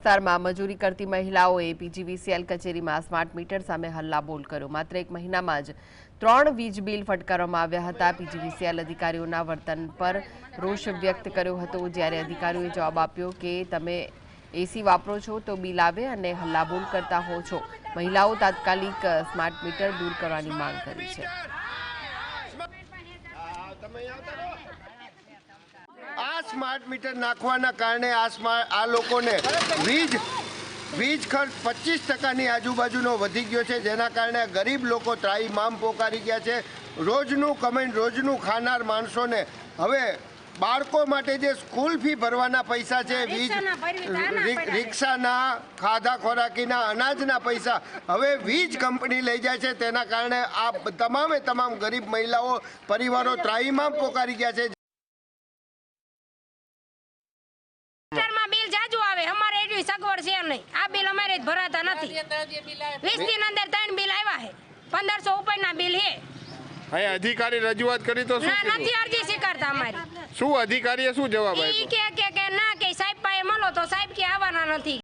વિસ્તારમાં મજૂરી કરતી મહિલાઓએ પીજીવીસીએલ કચેરીમાં સ્માર્ટ મીટર સામે હલ્લાબોલ કર્યો। માત્ર એક મહિનામાં જ 3 વીજ બિલ ફટકારવામાં આવ્યા હતા। પીજીવીસીએલ અધિકારીઓના વર્તન પર રોષ વ્યક્ત કર્યો હતો, જ્યારે અધિકારીઓએ જવાબ આપ્યો કે તમે એસી વાપરો છો તો બિલ આવે અને હલ્લાબોલ કરતા હો છો। મહિલાઓ તાત્કાલિક સ્માર્ટ મીટર દૂર કરવાની માંગ કરી છે। આ સ્માર્ટ મીટર નાખવાના કારણે આ લોકોને વીજ ખર્ચ 25% આજુબાજુનો વધી ગયો છે, જેના કારણે ગરીબ લોકો ત્રાહિમામ પોકારી ગયા છે। રોજનું કમાઈને રોજનું ખાનાર માણસોને હવે બાળકો માટે જે સ્કૂલ ફી ભરવાના પૈસા છે, રિક્ષાના, ખાધા ખોરાકીના, અનાજના પૈસા હવે વીજ કંપની લઈ જાય છે। તેના કારણે આ તમામ ગરીબ મહિલાઓ પરિવારો ત્રાહિમામ પોકારી ગયા છે। સગવડ છે નહીં, આ બિલ અમારે ભરાતા નથી। 20 ની અંદર 3 બિલ આવ્યા છે, 1500 ઉપરના બિલ છે। હવે અધિકારી રજૂઆત કરી તો શું નથી અરજી સ્વીકારતા અમારી। શું અધિકારીએ શું જવાબ આપ્યો? કે ના કે સાહેબ પાસે મળો તો સાહેબ કે આવવાના નથી।